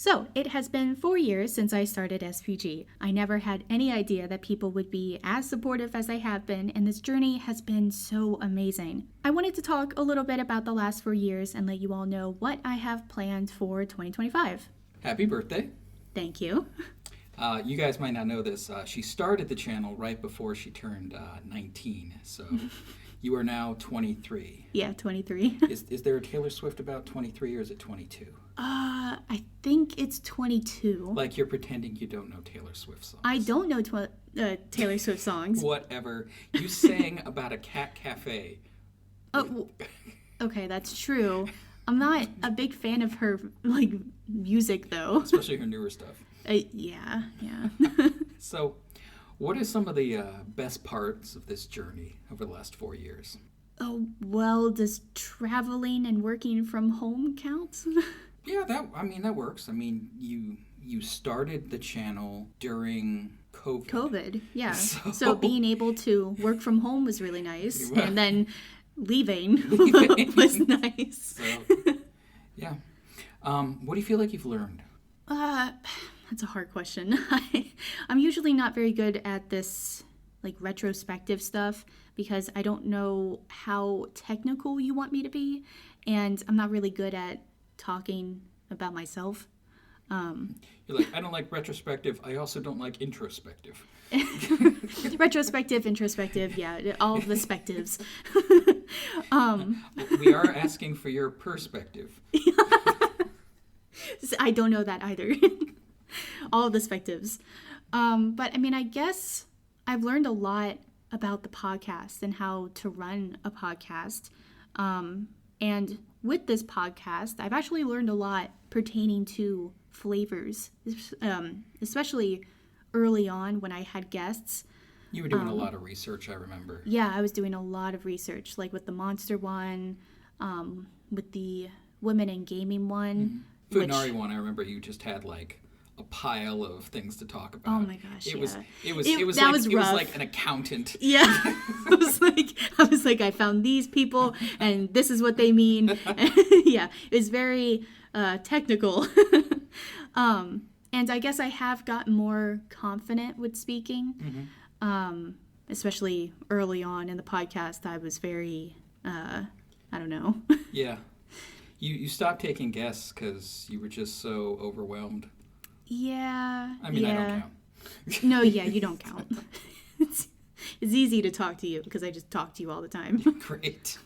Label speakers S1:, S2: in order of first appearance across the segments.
S1: So, it has been 4 years since I started SPG. I never had any idea that people would be as supportive as they have been, and this journey has been so amazing. I wanted to talk a little bit about the last 4 years and let you all know what I have planned for 2025.
S2: Happy birthday.
S1: Thank you.
S2: You guys might not know this. She started the channel right before she turned 19, so you are now 23.
S1: Yeah, 23.
S2: Is there a Taylor Swift about 23 or is it 22?
S1: I think it's 22.
S2: Like you're pretending you don't know Taylor Swift songs.
S1: I don't know Taylor Swift songs.
S2: Whatever. You sang about a cat cafe.
S1: Oh, okay, that's true. I'm not a big fan of her music though.
S2: Especially her newer stuff.
S1: Yeah.
S2: So, what are some of the best parts of this journey over the last 4 years?
S1: Oh, well, does traveling and working from home count?
S2: Yeah, that works. I mean, you started the channel during COVID.
S1: COVID, yeah. So being able to work from home was really nice, and then leaving was nice.
S2: So, yeah. What do you feel like you've learned?
S1: That's a hard question. I'm usually not very good at this retrospective stuff because I don't know how technical you want me to be, and I'm not really good at talking about myself.
S2: You're like, I don't like retrospective. I also don't like introspective.
S1: Retrospective, introspective, yeah, all of the spectives.
S2: We are asking for your perspective.
S1: I don't know that either. All of the spectives. But I mean, I guess I've learned a lot about the podcast and how to run a podcast. And with this podcast, I've actually learned a lot pertaining to flavors, especially early on when I had guests.
S2: You were doing a lot of research, I remember.
S1: Yeah, I was doing a lot of research, like with the Monster one, with the Women in Gaming one.
S2: Mm-hmm. Funari one, I remember you just had a pile of things to talk about.
S1: Oh my gosh,
S2: it
S1: yeah.
S2: was like an accountant.
S1: Yeah. I was like, I found these people and this is what they mean. Yeah, it was very technical. And I guess I have gotten more confident with speaking. Mm-hmm. Especially early on in the podcast, I was very, I don't know.
S2: Yeah. You stopped taking guests because you were just so overwhelmed.
S1: Yeah.
S2: I mean,
S1: yeah.
S2: I don't count.
S1: No, yeah, you don't count. It's easy to talk to you because I just talk to you all the time.
S2: Great.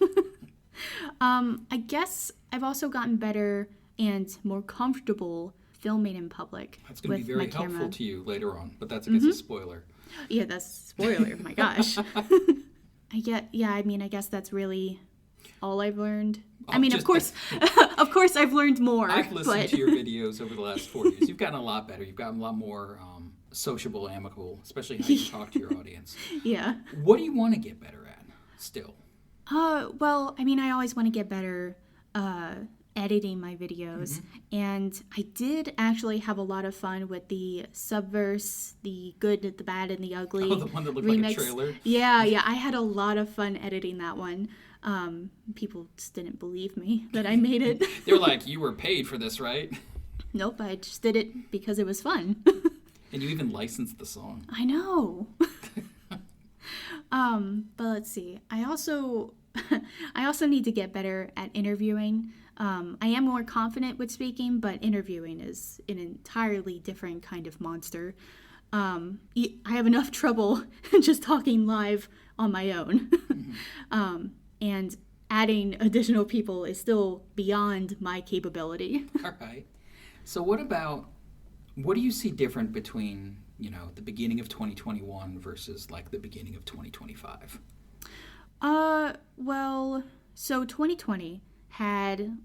S1: I guess I've also gotten better and more comfortable filming in public.
S2: That's going to be very helpful
S1: camera.
S2: to you later on, but that's, I guess, a spoiler.
S1: Yeah, that's a spoiler. My gosh. I guess that's really all I've learned. Of course I've learned more.
S2: I've listened to your videos over the last 4 years. You've gotten a lot better. You've gotten a lot more sociable, amicable, especially how you talk to your audience.
S1: Yeah.
S2: What do you want to get better at still?
S1: Well, I mean, I always want to get better editing my videos. Mm-hmm. And I did actually have a lot of fun with the Subverse, the Good, the Bad, and the Ugly.
S2: Oh, the one that looked
S1: remix.
S2: like a trailer?
S1: Yeah. I had a lot of fun editing that one. People just didn't believe me that I made it.
S2: They were like, you were paid for this, right?
S1: Nope, I just did it because it was fun.
S2: And you even licensed the song.
S1: I know. But let's see. I also need to get better at interviewing. I am more confident with speaking, but interviewing is an entirely different kind of monster. I have enough trouble just talking live on my own. Mm-hmm. And adding additional people is still beyond my capability.
S2: All right. So what do you see different between, the beginning of 2021 versus the beginning of 2025?
S1: Well, so 2020 had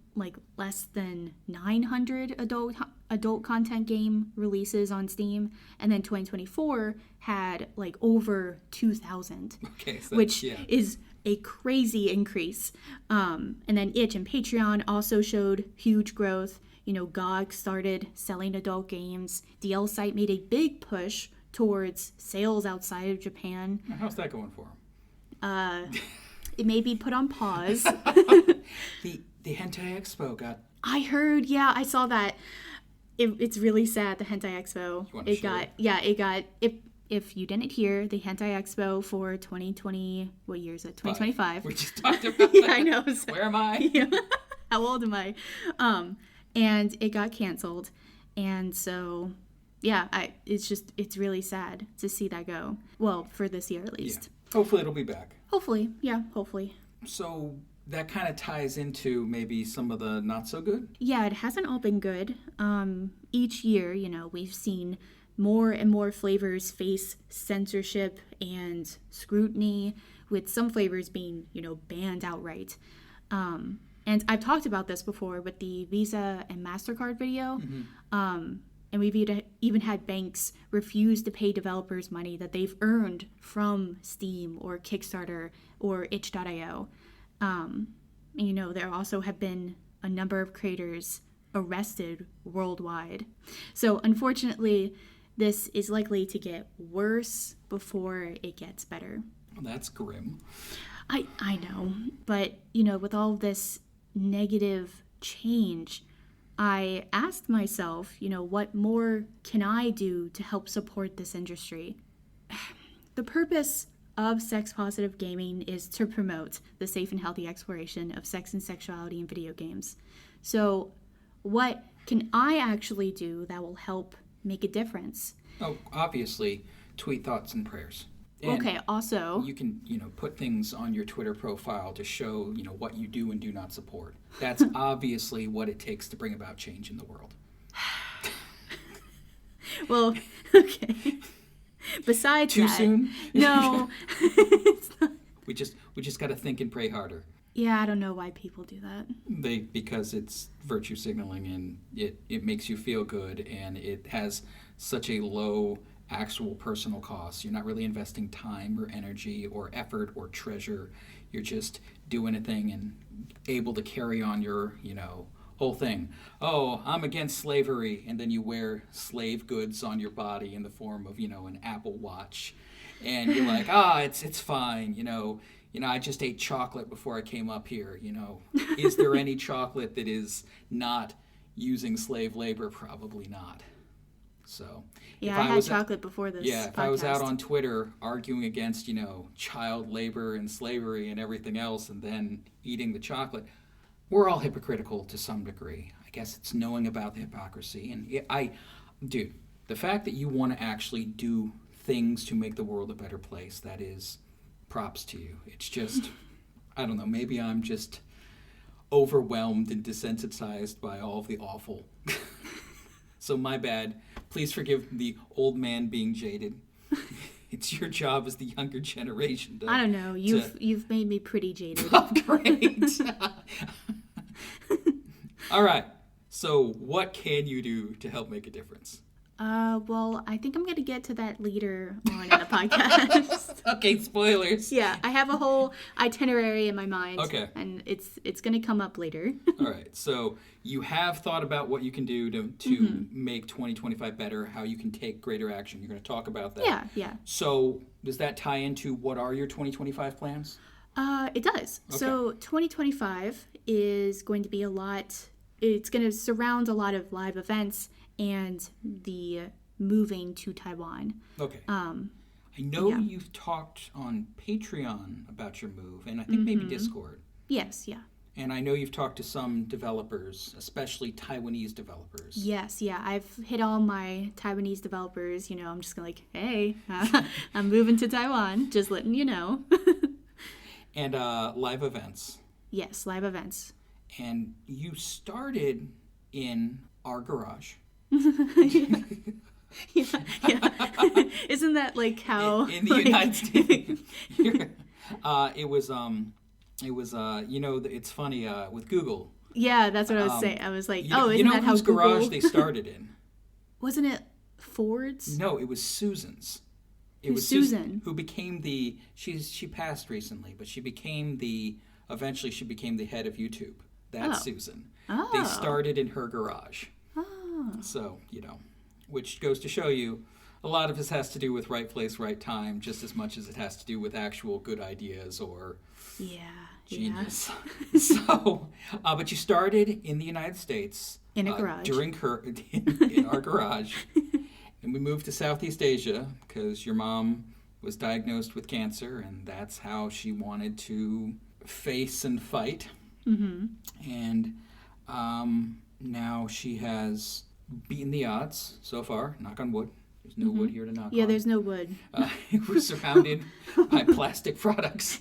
S1: less than 900 adult content game releases on Steam, and then 2024 had over 2,000.
S2: Okay,
S1: which is a crazy increase. And then Itch and Patreon also showed huge growth. GOG started selling adult games. The L site made a big push towards sales outside of Japan.
S2: How's that going for them?
S1: It may be put on pause.
S2: The Hentai Expo got...
S1: I heard, yeah, I saw that. it's really sad. The Hentai Expo.
S2: You want to share it?
S1: It got. If you didn't hear, the Hentai Expo for 2020. What year is it? 2025.
S2: We just talked about
S1: Yeah,
S2: that.
S1: I know. So,
S2: Where am I?
S1: yeah. How old am I? And it got canceled, and so yeah, it's really sad to see that go. Well, for this year at least.
S2: Yeah. Hopefully it'll be back.
S1: Hopefully, yeah, hopefully.
S2: So that kind of ties into maybe some of the not so good.
S1: Yeah, it hasn't all been good. Each year, we've seen more and more flavors face censorship and scrutiny, with some flavors being, banned outright. And I've talked about this before with the Visa and MasterCard video. And we've even had banks refuse to pay developers money that they've earned from Steam or Kickstarter or itch.io. There also have been a number of creators arrested worldwide. So unfortunately, this is likely to get worse before it gets better.
S2: Well, that's grim.
S1: I know, but with all this negative change, I asked myself, what more can I do to help support this industry? The purpose of sex positive gaming is to promote the safe and healthy exploration of sex and sexuality in video games. So what can I actually do that will help make a difference?
S2: Oh, obviously, tweet thoughts and prayers. And
S1: okay, also...
S2: you can, put things on your Twitter profile to show, what you do and do not support. That's obviously what it takes to bring about change in the world.
S1: Well, okay. Besides
S2: Too
S1: that...
S2: soon?
S1: No. It's not.
S2: We just got to think and pray harder.
S1: Yeah, I don't know why people do that.
S2: Because it's virtue signaling, and it makes you feel good, and it has such a low actual personal costs. You're not really investing time or energy or effort or treasure. You're just doing a thing and able to carry on your, whole thing. Oh, I'm against slavery, and then you wear slave goods on your body in the form of, an Apple Watch. And you're like, it's fine, I just ate chocolate before I came up here, Is there any chocolate that is not using slave labor? Probably not. So
S1: yeah, I had chocolate before this.
S2: Yeah, if
S1: podcast.
S2: I was out on Twitter arguing against, child labor and slavery and everything else, and then eating the chocolate, we're all hypocritical to some degree. I guess it's knowing about the hypocrisy. And dude, the fact that you want to actually do things to make the world a better place, that is props to you. It's just, I don't know, maybe I'm just overwhelmed and desensitized by all of the awful. So my bad. Please forgive the old man being jaded. It's your job as the younger generation.
S1: I don't know. You've made me pretty jaded.
S2: Oh, great. All right. So what can you do to help make a difference?
S1: Well, I think I'm going to get to that later on in the podcast.
S2: Okay, spoilers.
S1: Yeah, I have a whole itinerary in my mind.
S2: Okay.
S1: And it's going to come up later.
S2: All right. So you have thought about what you can do to make 2025 better, how you can take greater action. You're going to talk about that.
S1: Yeah.
S2: So does that tie into what are your 2025 plans?
S1: It does.
S2: Okay.
S1: So 2025 is going to be it's going to surround a lot of live events and the moving to Taiwan.
S2: Okay. I know you've talked on Patreon about your move, and I think maybe Discord.
S1: Yes, yeah.
S2: And I know you've talked to some developers, especially Taiwanese developers.
S1: Yes, yeah. I've hit all my Taiwanese developers. I'm just like, hey, I'm moving to Taiwan. Just letting you know.
S2: And live events.
S1: Yes, live events.
S2: And you started in our garage.
S1: Yeah. Isn't that like how
S2: in the United States? It was it's funny with Google.
S1: Yeah, that's what I was saying. I was like, isn't that how
S2: whose
S1: Google...
S2: garage they started in?
S1: Wasn't it Ford's?
S2: No, it was Susan's.
S1: Who's Susan?
S2: Who became she passed recently, but eventually she became the head of YouTube. That's Susan.
S1: Oh.
S2: They started in her garage.
S1: Oh.
S2: So, which goes to show you a lot of this has to do with right place, right time, just as much as it has to do with actual good ideas or genius.
S1: Yeah.
S2: So, but you started in the United States.
S1: In a garage.
S2: In our garage. And we moved to Southeast Asia because your mom was diagnosed with cancer, and that's how she wanted to face and fight.
S1: Mm-hmm.
S2: And now she has beaten the odds so far, knock on wood. There's no wood here to knock on.
S1: Yeah, there's no wood.
S2: We're surrounded by plastic products.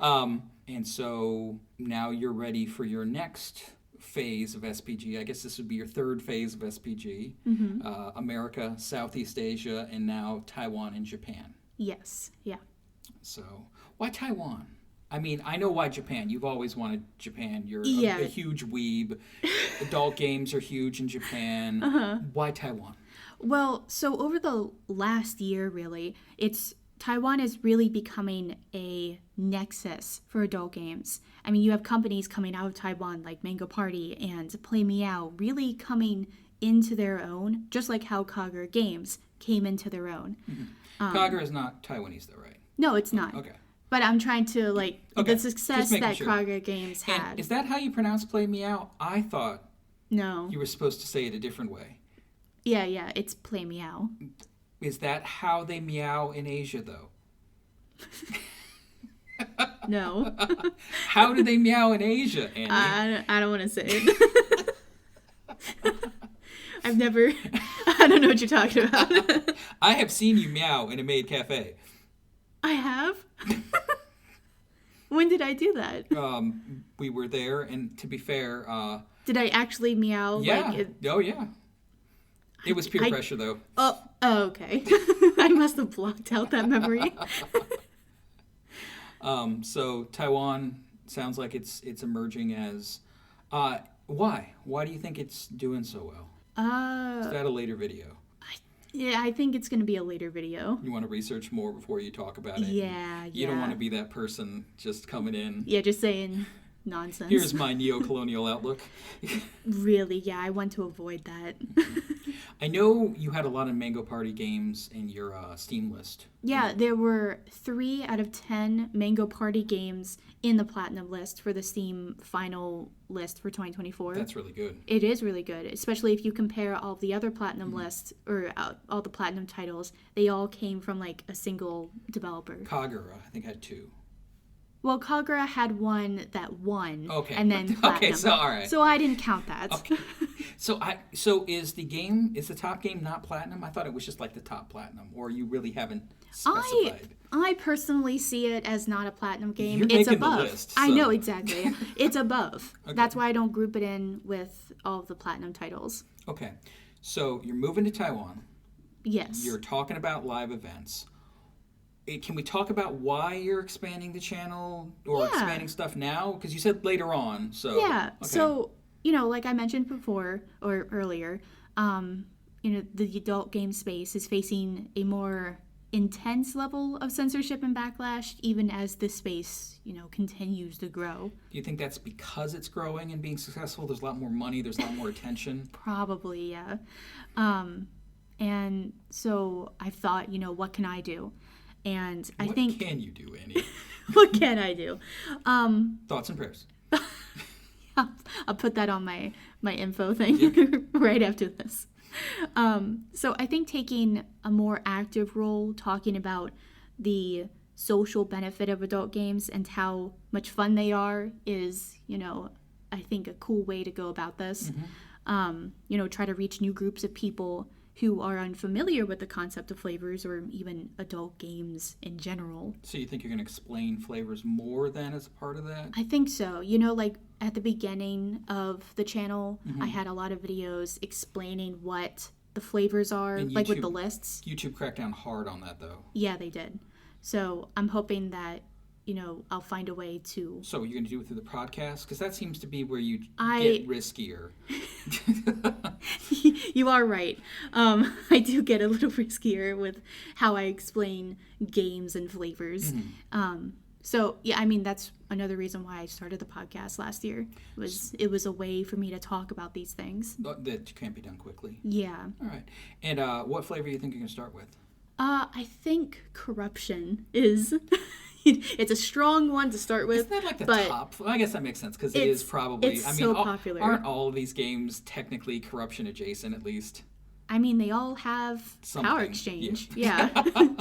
S2: And so now you're ready for your next phase of SPG. I guess this would be your third phase of SPG. America, Southeast Asia, and now Taiwan and Japan.
S1: Yes, yeah.
S2: So why Taiwan? I mean, I know why Japan. You've always wanted Japan. You're
S1: Yeah.
S2: a huge weeb. Adult games are huge in Japan. Why Taiwan?
S1: Well, so over the last year, really, Taiwan is really becoming a nexus for adult games. I mean, you have companies coming out of Taiwan like Mango Party and Play Meow really coming into their own, just like how Coger Games came into their own.
S2: Coger is not Taiwanese, though, right?
S1: No, it's not.
S2: Okay.
S1: But I'm trying to,
S2: Okay.
S1: the success
S2: Just making
S1: that
S2: sure.
S1: Coger Games
S2: And
S1: had.
S2: is that how you pronounce Play Meow? I thought
S1: No.
S2: you were supposed to say it a different way.
S1: Yeah, it's Play Meow.
S2: Is that how they meow in Asia, though?
S1: No.
S2: How do they meow in Asia, Andy?
S1: I don't want to say it. I've never... I don't know what you're talking about.
S2: I have seen you meow in a maid cafe.
S1: I have? When did I do that?
S2: We were there, and to be fair,
S1: Did I actually meow?
S2: yeah. Oh, yeah. It was peer pressure, though.
S1: Oh, okay. I must have blocked out that memory.
S2: So Taiwan sounds like it's emerging as... why? Why do you think it's doing so well? Is that a later video?
S1: Yeah, I think it's going to be a later video.
S2: You want to research more before you talk about it?
S1: Yeah.
S2: You don't want to be that person just coming in.
S1: Yeah, just saying nonsense.
S2: Here's my neo-colonial outlook.
S1: Really, yeah, I want to avoid that.
S2: I know you had a lot of Mango Party games in your Steam list.
S1: Yeah, there were 3 out of 10 Mango Party games in the Platinum list for the Steam final list for 2024.
S2: That's really good.
S1: It is really good, especially if you compare all the other Platinum lists, or all the Platinum titles. They all came from, like, a single developer.
S2: Kagura, I think, had 2.
S1: Well, Kagura had one that won,
S2: Okay.
S1: and then Platinum.
S2: Okay, so all right.
S1: So I didn't count that.
S2: Okay. So is the top game not Platinum? I thought it was just like the top Platinum, or you really haven't specified.
S1: I personally see it as not a Platinum game.
S2: You're
S1: It's
S2: making
S1: above.
S2: the list,
S1: I
S2: so-
S1: know, exactly. It's above.
S2: Okay.
S1: That's why I don't group it in with all of the Platinum titles.
S2: Okay, so you're moving to Taiwan.
S1: Yes.
S2: You're talking about live events. Can we talk about why you're expanding the channel or
S1: Yeah.
S2: expanding stuff now? Because you said later on. So
S1: Yeah.
S2: Okay.
S1: So, like I mentioned before or earlier, the adult game space is facing a more intense level of censorship and backlash, even as the space, continues to grow.
S2: Do you think that's because it's growing and being successful? There's a lot more money. There's a lot more attention.
S1: Probably, yeah. And so I thought, what can I do? And I think...
S2: What can you do, Annie?
S1: What can I do?
S2: Thoughts and prayers.
S1: I'll put that on my info thing right after this. So I think taking a more active role, talking about the social benefit of adult games and how much fun they are is, I think a cool way to go about this. Try to reach new groups of people who are unfamiliar with the concept of flavors or even adult games in general.
S2: So you think you're going to explain flavors more then as a part of that?
S1: I think so. Like at the beginning of the channel, I had a lot of videos explaining what the flavors are,
S2: And
S1: like with
S2: YouTube-
S1: the lists.
S2: YouTube cracked down hard on that, though.
S1: Yeah, they did. So I'm hoping that, I'll find a way to...
S2: So you're going to do it through the podcast? Because that seems to be where you
S1: I-
S2: get riskier.
S1: You are right. I do get a little riskier with how I explain games and flavors. So, yeah, I mean, that's another reason why I started the podcast last year. It was a way for me to talk about these things.
S2: That can't be done quickly.
S1: Yeah.
S2: All right. And what flavor do you think you're going to start with?
S1: I think corruption is, It's a strong one to start with.
S2: Isn't that like the
S1: but
S2: top? Well, I guess that makes sense because it is probably.
S1: it's
S2: I mean,
S1: so popular.
S2: aren't all of these games technically corruption adjacent at least?
S1: I mean, they all have
S2: Something.
S1: power exchange. Yeah.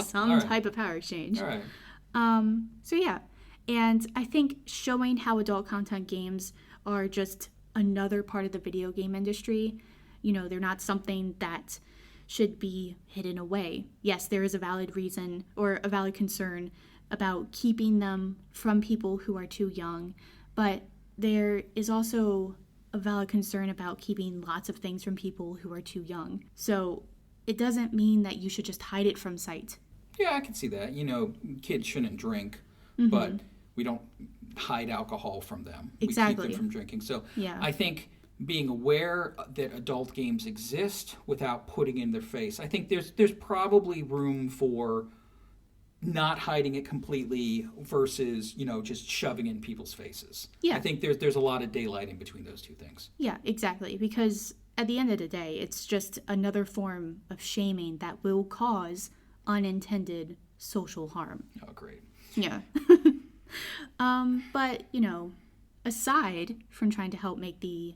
S1: Some
S2: All right.
S1: type of power exchange.
S2: All right.
S1: So yeah. And I think showing how adult content games are just another part of the video game industry, they're not something that should be hidden away. Yes, there is a valid reason or a valid concern about keeping them from people who are too young, but there is also a valid concern about keeping lots of things from people who are too young. So it doesn't mean that you should just hide it from sight.
S2: Yeah, I can see that. Kids shouldn't drink, but we don't hide alcohol from them.
S1: Exactly.
S2: We keep them from drinking. So
S1: Yeah.
S2: I think being aware that adult games exist without putting in their face, I think there's probably room for not hiding it completely versus, just shoving it in people's faces.
S1: Yeah.
S2: I think there's a lot of daylight in between those two things.
S1: Yeah, exactly. Because at the end of the day, it's just another form of shaming that will cause unintended social harm.
S2: Oh, great.
S1: Yeah. But, aside from trying to help make the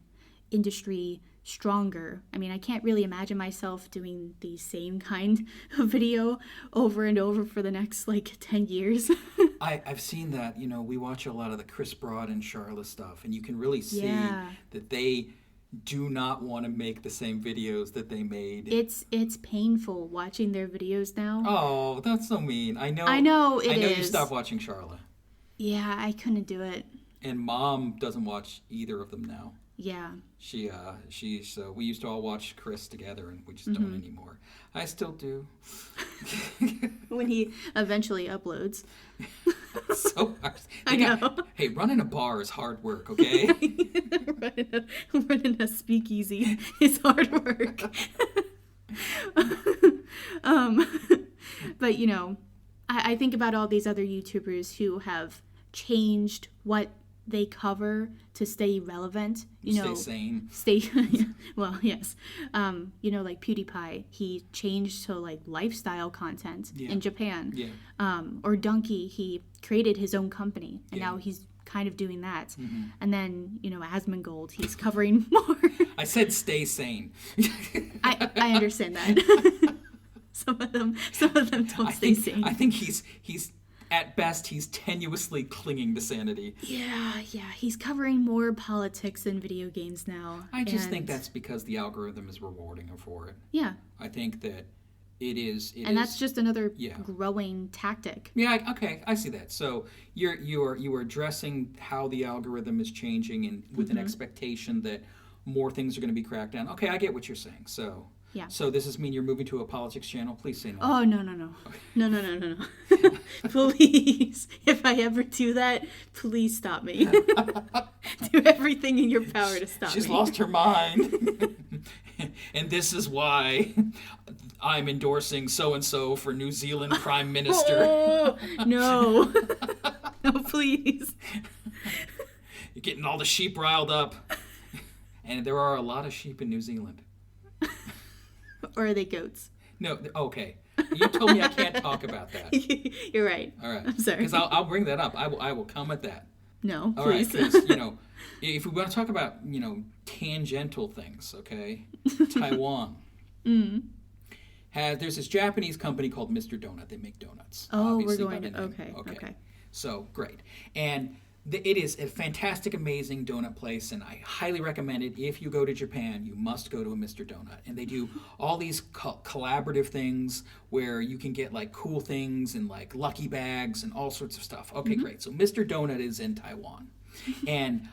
S1: industry stronger, I mean, I can't really imagine myself doing the same kind of video over and over for the next, 10 years.
S2: I've seen that. We watch a lot of the Chris Broad and Charlotte stuff, and you can really see
S1: Yeah.
S2: that they do not want to make the same videos that they made.
S1: It's painful watching their videos now.
S2: Oh, that's so mean. I know
S1: it is.
S2: You stopped watching Charlotte.
S1: Yeah, I couldn't do it.
S2: And Mom doesn't watch either of them now.
S1: Yeah.
S2: So we used to all watch Chris together, and we just don't anymore. I still do.
S1: When he eventually uploads.
S2: It's so hard.
S1: I know.
S2: Hey, running a bar is hard work, okay?
S1: running a speakeasy is hard work. But I think about all these other YouTubers who have changed what they cover to stay relevant.
S2: Stay sane.
S1: Well, yes. Like PewDiePie, he changed to lifestyle content in Japan.
S2: Yeah.
S1: Or Donkey, he created his own company, and
S2: Yeah.
S1: now he's kind of doing that.
S2: Mm-hmm.
S1: And then, Asmongold, he's covering more.
S2: I said stay sane.
S1: I understand that. Some of them don't stay sane.
S2: I think he's at best he's tenuously clinging to sanity.
S1: Yeah, he's covering more politics than video games now.
S2: I just think that's because the algorithm is rewarding him for it.
S1: Yeah.
S2: I think that it is.
S1: That's just another
S2: Yeah.
S1: growing tactic.
S2: Yeah. Okay. I see that. So you are addressing how the algorithm is changing, and with an expectation that more things are going to be cracked down. Okay, I get what you're saying. So.
S1: Yeah.
S2: So does this mean you're moving to a politics channel? Please say no.
S1: Oh, no. No. Please. If I ever do that, please stop me. Do everything in your power to stop me.
S2: She's lost her mind. And this is why I'm endorsing so-and-so for New Zealand Prime Minister.
S1: Oh, no. No, please.
S2: You're getting all the sheep riled up. And there are a lot of sheep in New Zealand.
S1: Or are they goats?
S2: No, okay. You told me I can't talk about that.
S1: You're right.
S2: All right.
S1: I'm sorry.
S2: Because I'll bring that up. I will come at that.
S1: No,
S2: All right,
S1: please.
S2: because, if we want to talk about, tangential things, okay? Taiwan. There's this Japanese company called Mr. Donut. They make donuts.
S1: Oh,
S2: obviously,
S1: we're
S2: by
S1: going
S2: the name.
S1: to... Okay.
S2: So, great. And it is a fantastic, amazing donut place, and I highly recommend it. If you go to Japan, you must go to a Mr. Donut. And they do all these collaborative things where you can get, cool things and, lucky bags and all sorts of stuff. Okay, great. So Mr. Donut is in Taiwan. And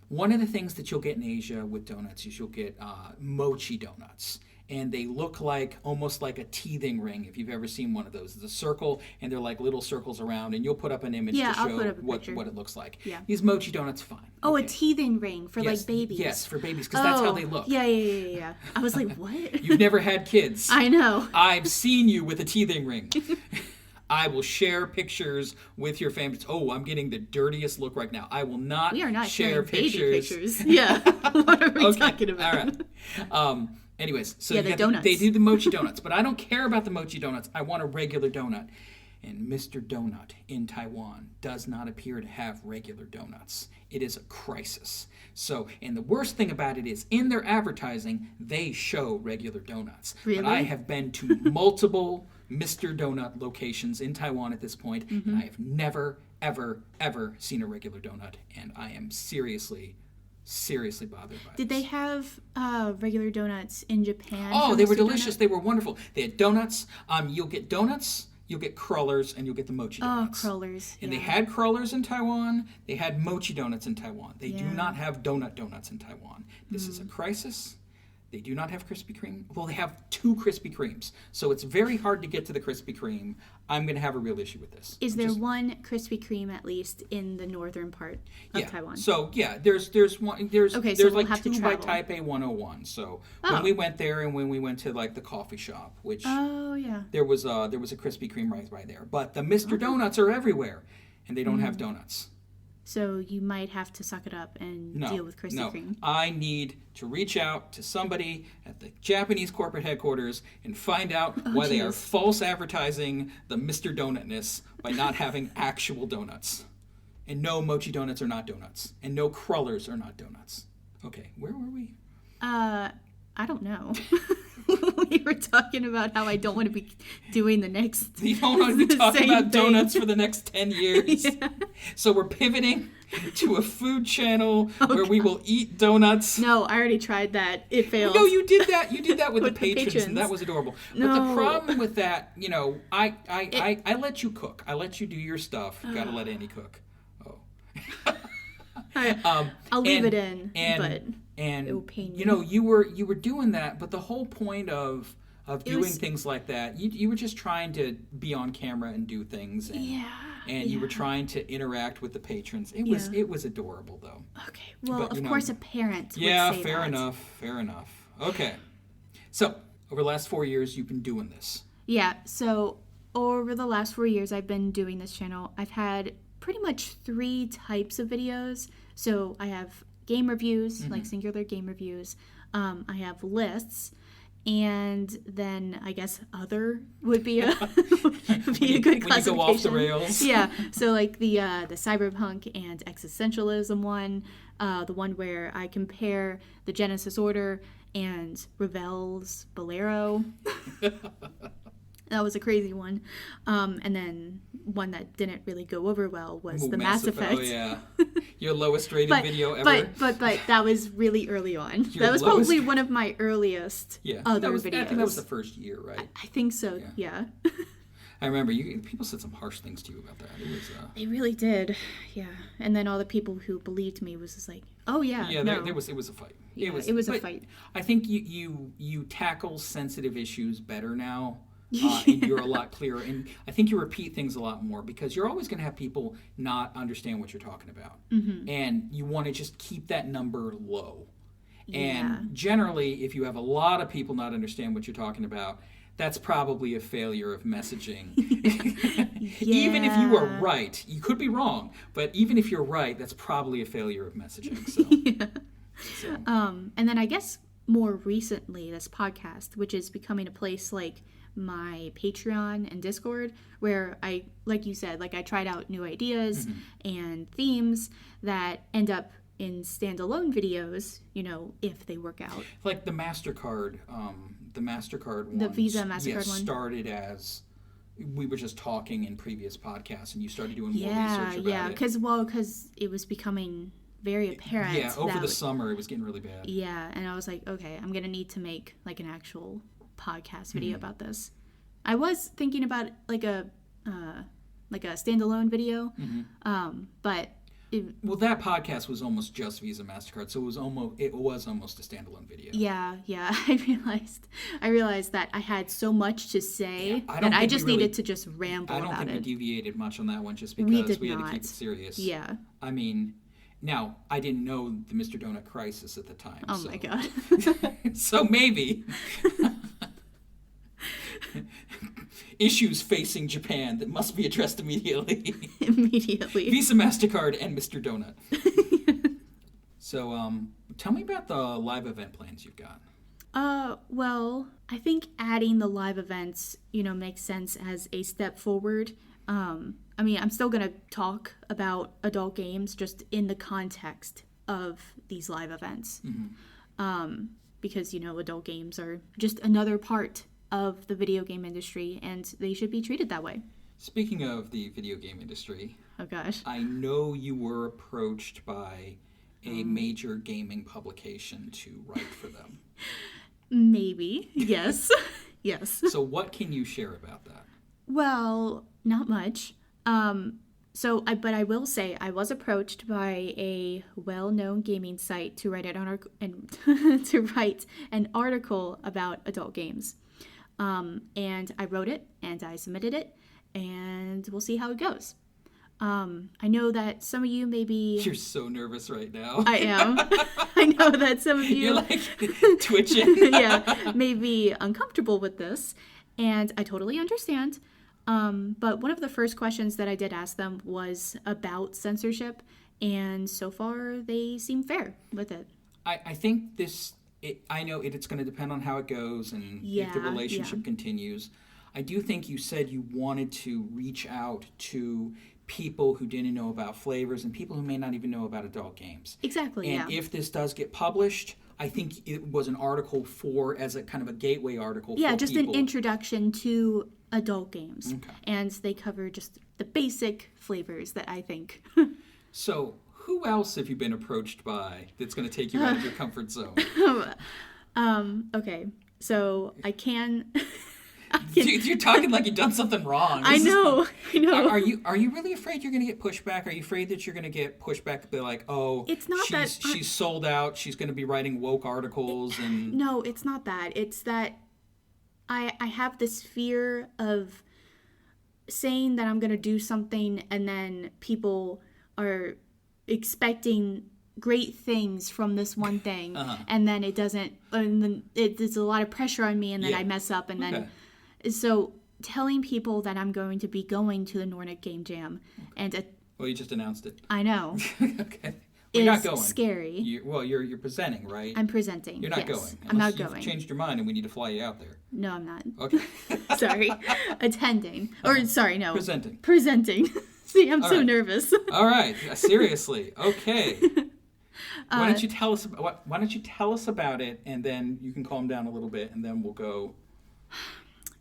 S2: one of the things that you'll get in Asia with donuts is you'll get mochi donuts. And they look almost like a teething ring, if you've ever seen one of those. It's a circle, and they're little circles around, and you'll put up an image to
S1: I'll
S2: show
S1: put up a
S2: what
S1: picture.
S2: it looks like.
S1: Yeah.
S2: These mochi donuts, fine.
S1: Oh,
S2: Okay.
S1: a teething ring for,
S2: Yes,
S1: babies.
S2: Yes, for babies, because that's how they look.
S1: Yeah. I was like, what?
S2: You've never had kids.
S1: I know.
S2: I've seen you with a teething ring. I will share pictures with your families. Oh, I'm getting the dirtiest look right now. I will not,
S1: We are not
S2: share
S1: sharing baby pictures.
S2: pictures.
S1: Yeah. What are we
S2: Okay,
S1: talking about?
S2: All right. Anyways, so
S1: Yeah,
S2: you
S1: the
S2: got
S1: donuts.
S2: they do the mochi donuts, but I don't care about the mochi donuts. I want a regular donut. And Mr. Donut in Taiwan does not appear to have regular donuts. It is a crisis. So, and the worst thing about it is in their advertising, they show regular donuts.
S1: Really?
S2: But I have been to multiple Mr. Donut locations in Taiwan at this point, and I have never, ever, ever seen a regular donut. And I am seriously bothered by
S1: Did
S2: this.
S1: they have regular donuts in Japan?
S2: Oh,
S1: for
S2: they were
S1: Mr.
S2: delicious.
S1: Donut?
S2: They were wonderful. They had donuts. You'll get donuts, you'll get crullers, and you'll get the mochi
S1: Oh,
S2: donuts.
S1: crullers.
S2: And
S1: yeah.
S2: they had crullers in Taiwan. They had mochi donuts in Taiwan. They do
S1: Yeah.
S2: not have donuts in Taiwan. This is a crisis. They do not have Krispy Kreme. Well, they have 2 Krispy Kremes. So it's very hard to get to the Krispy Kreme. I'm going to have a real issue with this.
S1: Is there one Krispy Kreme at least in the northern part of Taiwan?
S2: So there's one.
S1: Okay, so
S2: there's
S1: we'll
S2: like
S1: have to
S2: 2 by
S1: travel.
S2: Taipei 101. So
S1: Oh.
S2: when we went there and when we went to like the coffee shop, which
S1: Oh, yeah.
S2: there was a Krispy Kreme right by there. But the Mr. Donuts are everywhere, and they don't have donuts.
S1: So you might have to suck it up and deal with Krispy Kreme.
S2: I need to reach out to somebody at the Japanese corporate headquarters and find out why they are
S1: geez.
S2: false advertising the Mr. Donutness by not having actual donuts. And no, mochi donuts are not donuts. And no, crullers are not donuts. Okay, where were we?
S1: I don't know. We were talking about how I don't want to be doing the next.
S2: You don't want to be
S1: the
S2: talking
S1: same
S2: about
S1: thing.
S2: donuts for the next 10 years.
S1: Yeah.
S2: So we're pivoting to a food channel where we will eat donuts.
S1: No, I already tried that. It failed.
S2: No, you did that. You did that with,
S1: With
S2: the
S1: the
S2: patrons,
S1: patrons.
S2: and that was adorable. But
S1: No.
S2: the problem with that, I let you cook. I let you do your stuff. Gotta let Annie cook. Oh.
S1: I'll leave it in, but
S2: and
S1: it will pain me.
S2: you were doing that, but the whole point of doing
S1: was-
S2: things like that, you were just trying to be on camera and do things, and you were trying to interact with the patrons. It was adorable though.
S1: Okay. Well,
S2: But,
S1: of course, a parent would
S2: Yeah,
S1: say
S2: fair
S1: that.
S2: enough. Okay. So, over the last 4 years, you've been doing this.
S1: Yeah, so over the last 4 years I've been doing this channel, I've had pretty much 3 types of videos. So I have game reviews, like singular game reviews. I have lists, and then I guess other would be a would be a good classification.
S2: When you go off the rails.
S1: Yeah, so like the cyberpunk and existentialism one, the one where I compare the Genesis Order and Ravel's Bolero. That was a crazy one. And then one that didn't really go over well was the Mass Effect.
S2: Oh yeah, your lowest rated video ever.
S1: But that was really early on.
S2: Your
S1: That was
S2: lowest-
S1: probably one of my earliest other videos.
S2: I think that was the first year, right?
S1: I think so, yeah.
S2: I remember people said some harsh things to you about that. It was.
S1: They really did, yeah. And then all the people who believed me was just like, oh yeah,
S2: Yeah,
S1: no.
S2: it was a fight.
S1: Yeah, it was a
S2: but
S1: fight.
S2: I think you tackle sensitive issues better now. And you're a lot clearer, and I think you repeat things a lot more because you're always going to have people not understand what you're talking about, and you want to just keep that number low. And generally, if you have a lot of people not understand what you're talking about, that's probably a failure of messaging. Even if you are right, you could be wrong, but even if you're right, that's probably a failure of messaging. So,
S1: And then I guess more recently, this podcast, which is becoming a place like my Patreon and Discord, where I, like you said, like I tried out new ideas and themes that end up in standalone videos, if they work out.
S2: like the MasterCard one.
S1: The Visa MasterCard one?
S2: started as we were just talking in previous podcasts, and you started doing more
S1: Yeah,
S2: research about it.
S1: because it was becoming very apparent.
S2: Yeah, over
S1: that
S2: the summer, it was getting really bad.
S1: Yeah, and I was like, okay, I'm gonna need to make like an actual podcast video about this. I was thinking about like a standalone video, but
S2: Well, that podcast was almost just Visa MasterCard, so it was almost a standalone video.
S1: yeah, I realized that I had so much to say
S2: I don't
S1: that I
S2: think
S1: just
S2: we really-
S1: needed to just ramble
S2: I don't
S1: about
S2: think we
S1: it.
S2: deviated much on that one, just
S1: We
S2: because
S1: did
S2: we had to
S1: not.
S2: keep it serious.
S1: Yeah.
S2: I mean, now I didn't know the Mr. Donut crisis at the time.
S1: Oh
S2: so.
S1: my god.
S2: So maybe issues facing Japan that must be addressed immediately.
S1: Immediately.
S2: Visa, MasterCard, and Mr. Donut. So, tell me about the live event plans you've got.
S1: Well, I think adding the live events, makes sense as a step forward I mean, I'm still going to talk about adult games just in the context of these live events. Because, adult games are just another part of the video game industry, and they should be treated that way.
S2: Speaking of the video game industry,
S1: oh gosh,
S2: I know you were approached by a major gaming publication to write for them.
S1: Maybe, yes. Yes.
S2: So what can you share about that?
S1: Well, not much. But I will say I was approached by a well-known gaming site to write an article about adult games. And I wrote it and I submitted it, and we'll see how it goes. I know that some of you maybe...
S2: You're so nervous right now.
S1: I am. I know that some of you...
S2: You're like twitching.
S1: Yeah, may be uncomfortable with this, and I totally understand. But one of the first questions that I did ask them was about censorship, and so far they seem fair with it.
S2: I think I know it's going to depend on how it goes and if the relationship continues. I do think you said you wanted to reach out to people who didn't know about flavors and people who may not even know about adult games.
S1: Exactly,
S2: and if this does get published, I think it was an article as a kind of a gateway article for people. Yeah,
S1: just an introduction to adult games. Okay. And they cover just the basic flavors that I think.
S2: So, who else have you been approached by that's going to take you out of your comfort zone?
S1: Okay, so I can...
S2: You're talking like you've done something wrong.
S1: I know.
S2: Are you really afraid you're going to get pushback? Are you afraid that you're going to get pushback? Be like,
S1: it's not
S2: she's sold out. She's going to be writing woke articles and.
S1: No, it's not that. It's that I have this fear of saying that I'm going to do something, and then people are expecting great things from this one thing, and then it doesn't. And then there's a lot of pressure on me, and then I mess up, and then. Okay. So telling people that I'm going to be going to the Nordic Game Jam and
S2: well, you just announced it.
S1: I know.
S2: Okay. You're not going.
S1: Scary.
S2: You're presenting, right?
S1: I'm presenting.
S2: You're not going.
S1: I'm not going.
S2: You've changed your mind and we need to fly you out there.
S1: No, I'm not.
S2: Okay.
S1: Sorry. Attending. Or sorry, no.
S2: Presenting.
S1: See, I'm so nervous.
S2: All right. Seriously. Okay. Why don't you tell us about it, and then you can calm down a little bit, and then we'll go.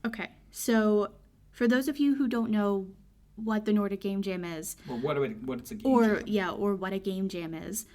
S1: Okay, so for those of you who don't know what the Nordic Game Jam is,
S2: or what it's a game jam.
S1: Or what a game jam is,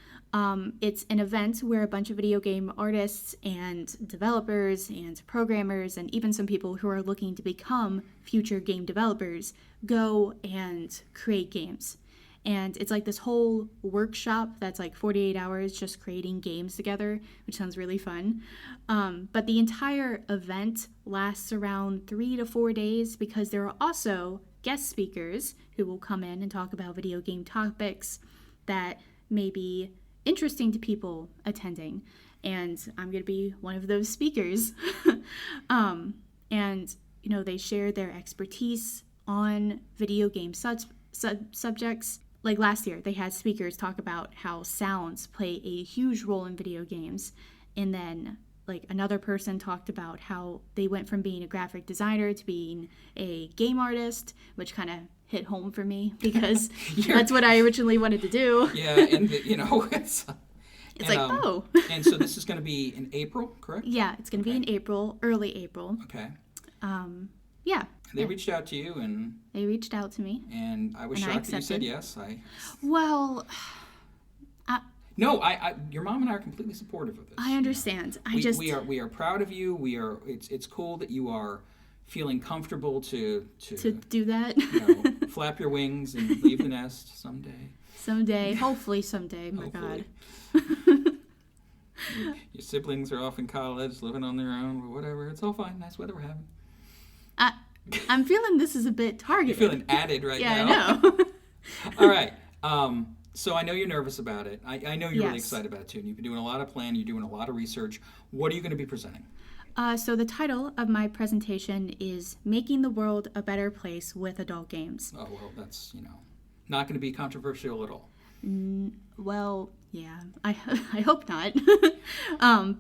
S1: it's an event where a bunch of video game artists and developers and programmers and even some people who are looking to become future game developers go and create games. And it's like this whole workshop that's like 48 hours just creating games together, which sounds really fun. But the entire event lasts around 3 to 4 days because there are also guest speakers who will come in and talk about video game topics that may be interesting to people attending. And I'm going to be one of those speakers. And, they share their expertise on video game subjects. Like last year, they had speakers talk about how sounds play a huge role in video games. And then like another person talked about how they went from being a graphic designer to being a game artist, which kind of hit home for me because that's what I originally wanted to do.
S2: Yeah, and it's
S1: And
S2: so this is going to be in April, correct?
S1: Yeah, it's going to be in April, early April.
S2: Okay.
S1: Yeah.
S2: They reached out to you, and
S1: they reached out to me,
S2: and I was shocked that you said yes. No, your mom and I are completely supportive of this.
S1: I understand.
S2: We are proud of you. It's cool that you are feeling comfortable to
S1: do that.
S2: Flap your wings and leave the nest someday.
S1: Someday, hopefully someday. My God.
S2: Your siblings are off in college, living on their own, or whatever. It's all fine. Nice weather we're having.
S1: I'm feeling this is a bit targeted.
S2: You're feeling added now.
S1: Yeah, I know.
S2: All right. So I know you're nervous about it. I know you're really excited about it too. And you've been doing a lot of planning. You're doing a lot of research. What are you going to be presenting?
S1: So the title of my presentation is Making the World a Better Place with Adult Games.
S2: Oh, well, that's, not going to be controversial at all.
S1: Well, yeah, I hope not.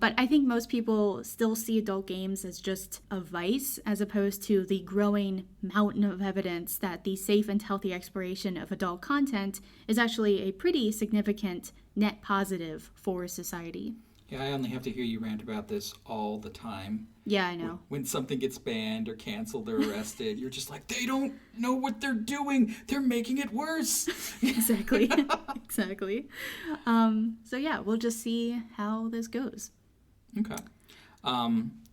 S1: But I think most people still see adult games as just a vice, as opposed to the growing mountain of evidence that the safe and healthy exploration of adult content is actually a pretty significant net positive for society.
S2: Yeah, I only have to hear you rant about this all the time.
S1: Yeah, I know.
S2: When something gets banned or canceled or arrested, you're just like, they don't know what they're doing. They're making it worse.
S1: Exactly. Exactly. So yeah, we'll just see how this goes.
S2: Okay.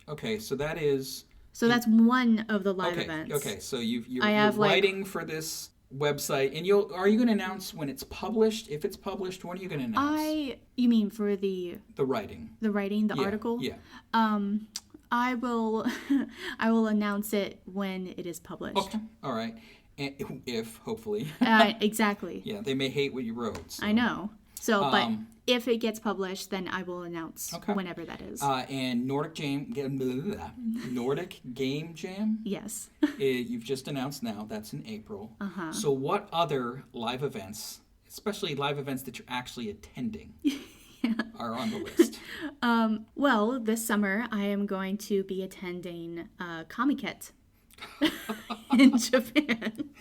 S2: Okay, so that is...
S1: So that's one of the live events.
S2: Okay, so you're
S1: have,
S2: writing for this website, and are you going to announce when it's published? If it's published, when are you going to announce?
S1: You mean for the
S2: writing?
S1: The writing, the article?
S2: Yeah.
S1: I will announce it when it is published.
S2: Okay. All right. And if hopefully.
S1: Exactly.
S2: Yeah, they may hate what you wrote. So.
S1: I know. So, but if it gets published, then I will announce whenever that is.
S2: And Nordic Game Jam?
S1: Yes.
S2: You've just announced now. That's in April.
S1: Uh-huh.
S2: So what other live events, especially live events that you're actually attending, are on the list?
S1: Well, this summer I am going to be attending Comiket in Japan.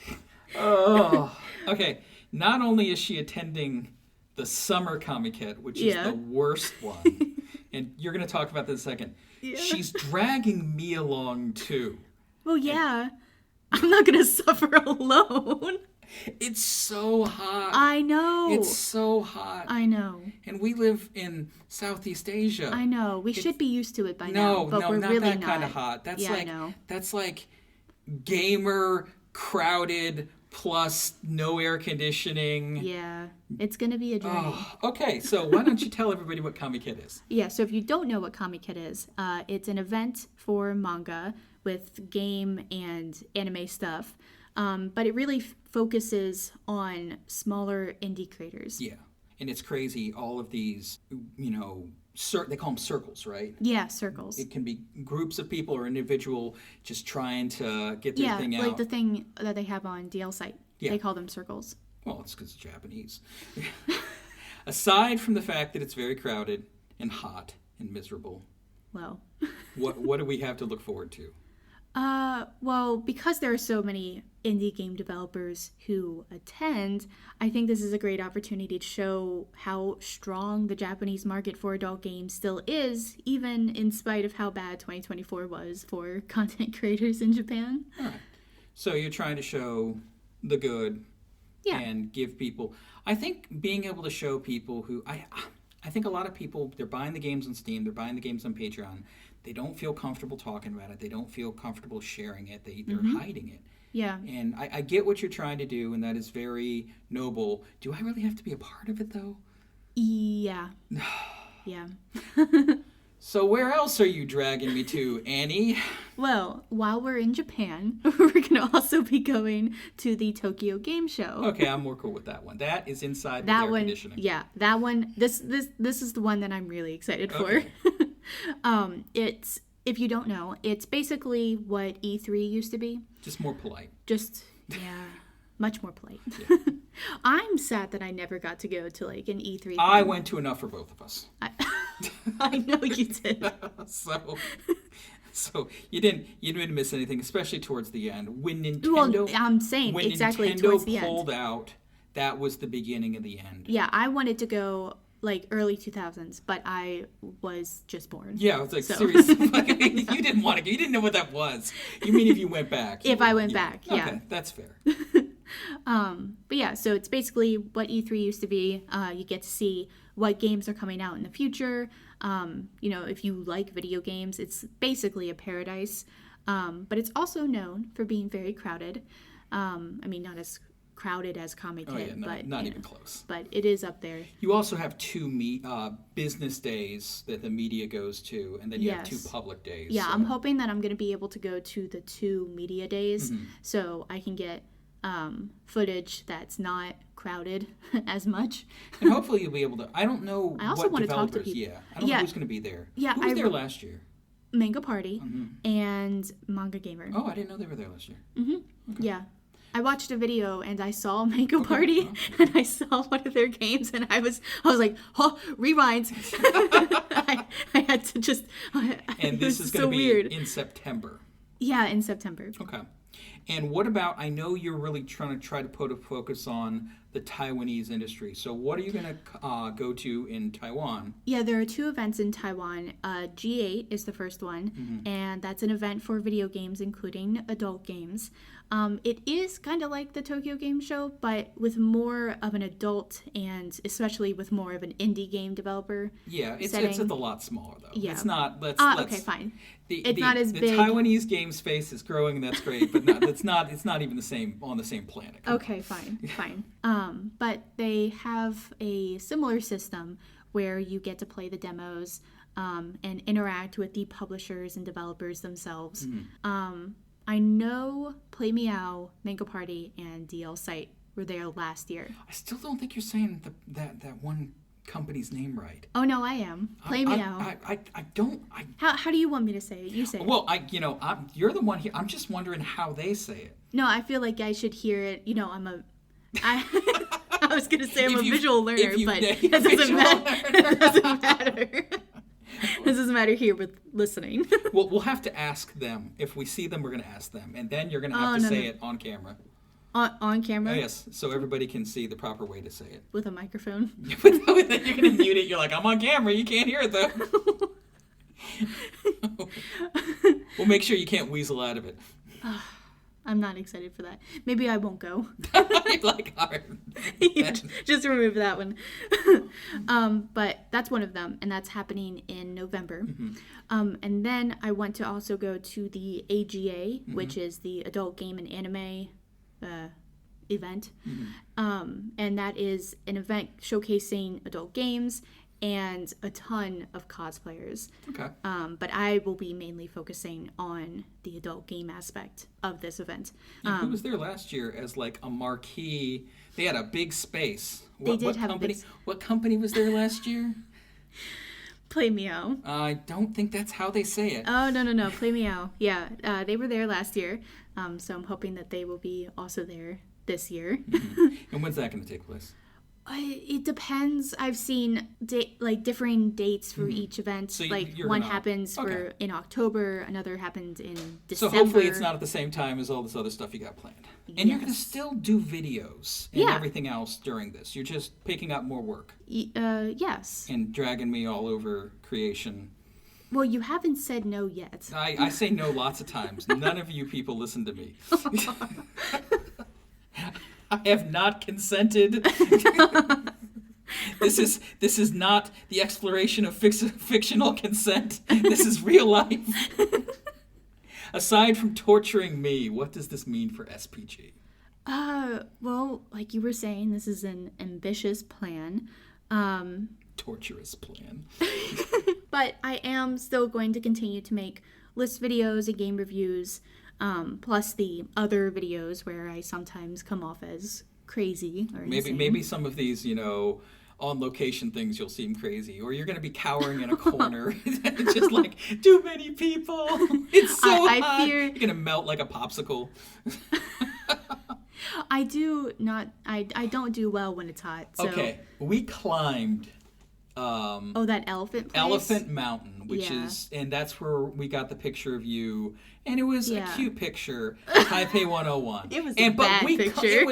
S2: Oh, okay. Not only is she attending the summer Comiket, which is the worst one, and you're going to talk about that in a second. Yeah. She's dragging me along too.
S1: Well, yeah. I'm not going to suffer alone.
S2: It's so hot.
S1: I know.
S2: It's so hot.
S1: I know.
S2: And we live in Southeast Asia.
S1: I know. We should be used to it by now, but we're
S2: not
S1: really
S2: that kind of hot. That's like gamer, crowded, plus no air conditioning.
S1: Yeah, it's going to be a journey.
S2: Oh, okay, so why don't you tell everybody what Comiket is?
S1: Yeah, so if you don't know what Comiket is, it's an event for manga with game and anime stuff. But it really focuses on smaller indie creators.
S2: Yeah, and it's crazy. All of these, they call them circles, right?
S1: Yeah, circles.
S2: It can be groups of people or individual just trying to get their thing out.
S1: Yeah, like the thing that they have on DL site. Yeah. They call them circles.
S2: Well, it's because it's Japanese. Aside from the fact that it's very crowded and hot and miserable,
S1: well,
S2: what do we have to look forward to?
S1: Well, because there are so many indie game developers who attend, I think this is a great opportunity to show how strong the Japanese market for adult games still is, even in spite of how bad 2024 was for content creators in Japan.
S2: All right. So you're trying to show the good and give people... I think being able to show people who... I think a lot of people, they're buying the games on Steam, they're buying the games on Patreon. They don't feel comfortable talking about it. They don't feel comfortable sharing it. They're hiding it.
S1: Yeah.
S2: And I get what you're trying to do, and that is very noble. Do I really have to be a part of it, though?
S1: Yeah. Yeah.
S2: So where else are you dragging me to, Annie?
S1: Well, while we're in Japan, we're going to also be going to the Tokyo Game Show.
S2: Okay, I'm more cool with that one. That is inside with air conditioning.
S1: Yeah, that one. This is the one that I'm really excited for. It's, if you don't know, it's basically what E3 used to be.
S2: Just more polite.
S1: Much more polite.
S2: Yeah.
S1: I'm sad that I never got to go to like an E3 thing.
S2: I went to enough for both of us.
S1: I know you did.
S2: So you didn't miss anything, especially towards the end. When Nintendo,
S1: I'm saying exactly towards the end.
S2: When Nintendo pulled out, that was the beginning of the end.
S1: Yeah, I wanted to go like early 2000s, but I was just born.
S2: Yeah, I was like, seriously, you didn't want to go. You didn't know what that was. You mean if you went back?
S1: If I went back, yeah.
S2: Okay, that's fair.
S1: But yeah, so it's basically what E3 used to be. You get to see what games are coming out in the future. If you like video games, it's basically a paradise. But it's also known for being very crowded. Not as crowded as Comiket, but
S2: not even close.
S1: But it is up there.
S2: You also have two business days that the media goes to, and then you have two public days.
S1: Yeah, so. I'm hoping that I'm going to be able to go to the 2 media days, so I can get footage that's not crowded as much.
S2: And hopefully you'll be able to. I don't know.
S1: I also
S2: want
S1: to talk to people.
S2: Yeah, I don't know who's going to be there.
S1: Yeah,
S2: who was there last year?
S1: Manga Party and Manga Gamer.
S2: Oh, I didn't know they were there last year.
S1: Mm-hmm. Okay. Yeah. I watched a video and I saw Mango Party and I saw one of their games and I was like, oh, rewind. I had to just.
S2: And this is going to be
S1: weird.
S2: In September.
S1: Yeah, in September.
S2: Okay. And what about, I know you're really trying to put a focus on the Taiwanese industry. So what are you going to go to in Taiwan?
S1: Yeah, there are 2 events in Taiwan. G8 is the first one, and that's an event for video games, including adult games. It is kind of like the Tokyo Game Show, but with more of an adult and especially with more of an indie game developer.
S2: Yeah, it's a lot smaller though.
S1: Yeah.
S2: It's not.
S1: Okay, fine. It's not as big.
S2: The Taiwanese game space is growing, and that's great, but it's not even the same on the same planet.
S1: Okay, fine. But they have a similar system where you get to play the demos and interact with the publishers and developers themselves. I know Play Meow, Mango Party, and DL Site were there last year.
S2: I still don't think you're saying that one company's name right.
S1: Oh no, I am. Play Meow.
S2: I don't.
S1: How do you want me to say it? You say it.
S2: Well, you're the one here. I'm just wondering how they say it.
S1: No, I feel like I should hear it. I was gonna say I'm a visual learner, but it doesn't matter. It doesn't matter. This doesn't matter here with listening.
S2: Well, we'll have to ask them. If we see them, we're going to ask them. And then you're going to have to say it on camera.
S1: On camera?
S2: Oh, yes, so everybody can see the proper way to say it.
S1: With a microphone?
S2: Then you're going to mute it. You're like, I'm on camera. You can't hear it, though. We'll make sure you can't weasel out of it.
S1: I'm not excited for that. Maybe I won't go.
S2: You're like, all right.
S1: Just remove that one. But that's one of them, and that's happening in November. And then I want to also go to the AGA, which is the Adult Game and Anime event. And that is an event showcasing adult games and a ton of cosplayers.
S2: Okay.
S1: But I will be mainly focusing on the adult game aspect of this event.
S2: Who was there last year as like a marquee? They had a big space.
S1: What
S2: company was there last year?
S1: Play Meow.
S2: I don't think that's how they say it.
S1: Oh, no. Play Meow. Yeah, they were there last year. So I'm hoping that they will be also there this year.
S2: And when's that going to take place?
S1: It depends. I've seen differing dates for each event.
S2: So
S1: one happens in October, another happens in December.
S2: So hopefully it's not at the same time as all this other stuff you got planned. And you're going to still do videos and everything else during this. You're just picking up more work.
S1: Yes.
S2: And dragging me all over creation.
S1: Well, you haven't said no yet.
S2: I say no lots of times. None of you people listen to me. I have not consented. This is not the exploration of fictional consent. This is real life. Aside from torturing me, what does this mean for SPG?
S1: Well, like you were saying, this is an ambitious plan.
S2: Torturous plan.
S1: But I am still going to continue to make list videos and game reviews. Plus the other videos where I sometimes come off as crazy or insane.
S2: Maybe some of these, on location things you'll seem crazy, or you're going to be cowering in a corner, just like too many people. It's so hot.
S1: I fear
S2: you're going to melt like a popsicle.
S1: I don't do well when it's hot. So.
S2: Okay, we climbed.
S1: That elephant place?
S2: Elephant Mountain, which is, and that's where we got the picture of you, and it was a cute picture, Taipei 101.
S1: It was a bad picture.
S2: It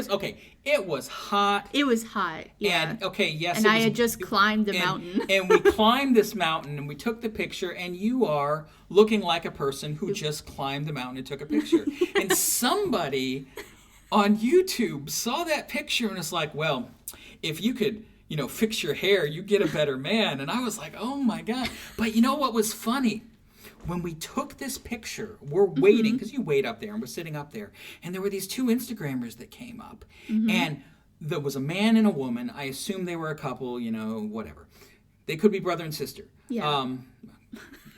S2: was hot.
S1: It was hot, yeah.
S2: And,
S1: and I had just climbed the mountain.
S2: And we climbed this mountain, and we took the picture, and you are looking like a person who just climbed the mountain and took a picture. And somebody on YouTube saw that picture and was like, well, if you could... fix your hair, you get a better man. And I was like, oh my God. But you know what was funny? When we took this picture, we're waiting, because you wait up there, and we're sitting up there. And there were these 2 Instagrammers that came up. And there was a man and a woman. I assume they were a couple, whatever. They could be brother and sister.
S1: Yeah.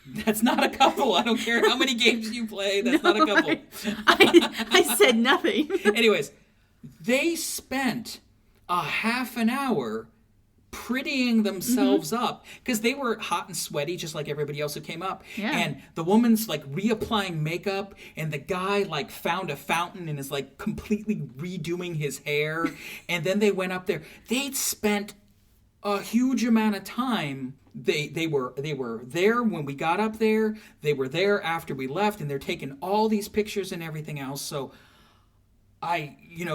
S2: That's not a couple. I don't care how many games you play. That's not a couple.
S1: I said nothing.
S2: Anyways, they spent a half an hour prettying themselves up because they were hot and sweaty just like everybody else who came up.
S1: Yeah.
S2: And the woman's like reapplying makeup, and the guy like found a fountain and is like completely redoing his hair. And then they went up there. They'd spent a huge amount of time. They were there when we got up there. They were there after we left, and they're taking all these pictures and everything else. So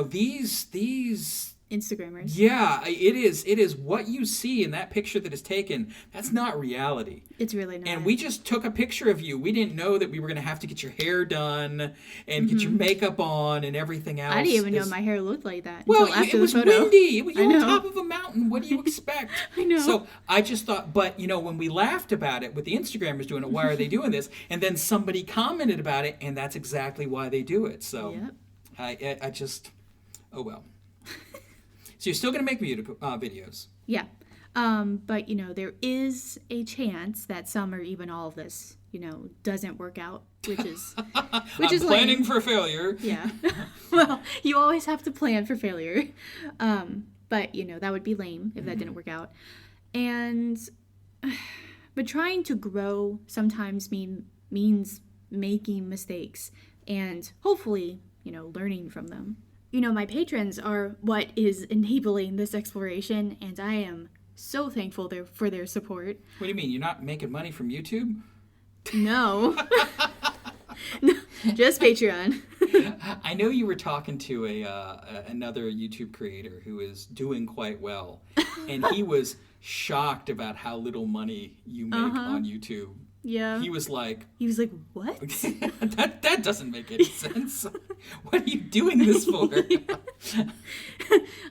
S2: these
S1: Instagrammers.
S2: yeah, it is what you see in that picture that is taken. That's not reality.
S1: It's really not.
S2: And we just took a picture of you. We didn't know that we were going to have to get your hair done and get your makeup on and everything else.
S1: I didn't even know my hair looked like that
S2: well,
S1: until after
S2: it was
S1: the photo.
S2: windy. It was
S1: I
S2: on
S1: know.
S2: top of a mountain. What do you expect?
S1: I know.
S2: So I just thought, but when we laughed about it with the Instagrammers doing it, why are they doing this? And then somebody commented about it, and that's exactly why they do it. So
S1: Yep.
S2: I just, oh well. So you're still going to make videos.
S1: Yeah. But, there is a chance that some or even all of this, doesn't work out, which is
S2: I'm
S1: lame.
S2: planning for failure.
S1: Yeah. Well, you always have to plan for failure. But, that would be lame if that didn't work out. But trying to grow sometimes means making mistakes and hopefully, learning from them. My patrons are what is enabling this exploration, and I am so thankful for their support.
S2: What do you mean? You're not making money from YouTube?
S1: No. No, just Patreon.
S2: I know you were talking to another YouTube creator who is doing quite well, and he was shocked about how little money you make on YouTube.
S1: Yeah.
S2: He was like,
S1: what?
S2: that doesn't make any sense. What are you doing this for?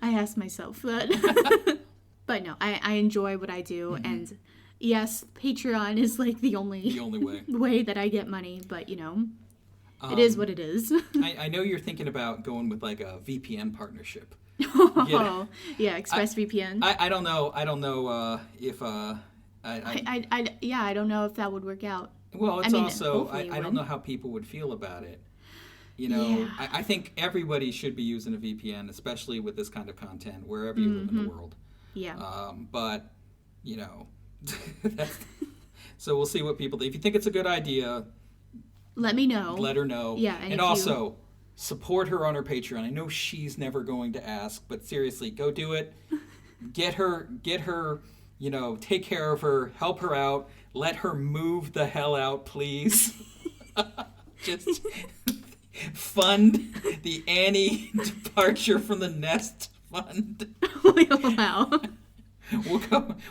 S1: I asked myself that. But no, I enjoy what I do, and yes, Patreon is like the only way that I get money, but it is what it is.
S2: I know you're thinking about going with like a VPN partnership.
S1: Oh, yeah, ExpressVPN.
S2: I don't know if
S1: I don't know if that would work out.
S2: Well, it's also
S1: hopefully
S2: I don't know how people would feel about it. I think everybody should be using a VPN, especially with this kind of content, wherever you live in the world.
S1: Yeah.
S2: But so we'll see what people think. If you think it's a good idea,
S1: let me know.
S2: Let her know.
S1: Yeah,
S2: and also support her on her Patreon. I know she's never going to ask, but seriously, go do it. Get her. Take care of her, help her out, let her move the hell out, please. Just fund the Annie departure from the nest fund.
S1: Wow.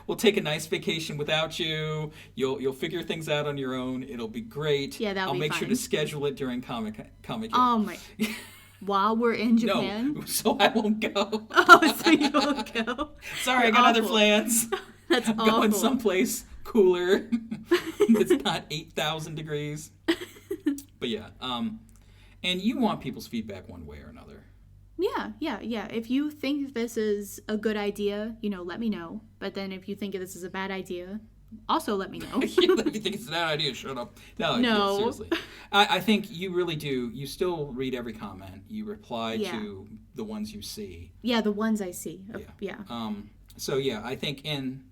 S2: We'll take a nice vacation without you. You'll figure things out on your own. It'll be great.
S1: Yeah,
S2: I'll make sure to schedule it during Comiket.
S1: Oh my. While we're in Japan?
S2: No, so I won't go.
S1: Oh, so you won't go.
S2: Sorry, I got other plans.
S1: That's
S2: I'm
S1: awful.
S2: going someplace cooler. It's not 8,000 degrees. But yeah, and you want people's feedback one way or another.
S1: Yeah. If you think this is a good idea, let me know. But then if you think this is a bad idea, also let me know.
S2: If you think it's a bad idea, shut up. No. Yeah, seriously. I think you really do. You still read every comment. You reply to the ones you see.
S1: Yeah, the ones I see. Yeah.
S2: So yeah, I think in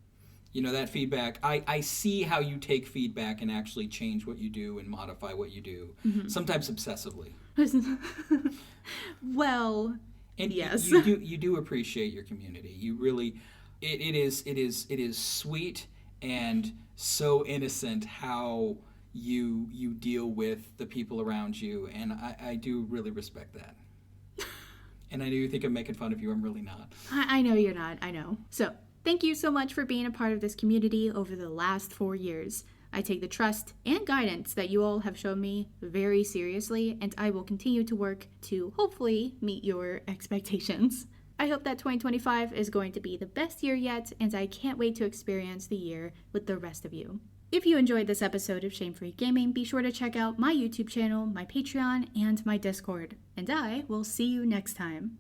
S2: that feedback, I see how you take feedback and actually change what you do and modify what you do. Sometimes obsessively.
S1: Well,
S2: and
S1: yes.
S2: You do appreciate your community. You really, it is sweet and so innocent how you deal with the people around you, and I do really respect that. And I do think I'm making fun of you. I'm really not.
S1: I know you're not. I know. So thank you so much for being a part of this community over the last 4 years. I take the trust and guidance that you all have shown me very seriously, and I will continue to work to hopefully meet your expectations. I hope that 2025 is going to be the best year yet, and I can't wait to experience the year with the rest of you. If you enjoyed this episode of Shame Free Gaming, be sure to check out my YouTube channel, my Patreon, and my Discord. And I will see you next time.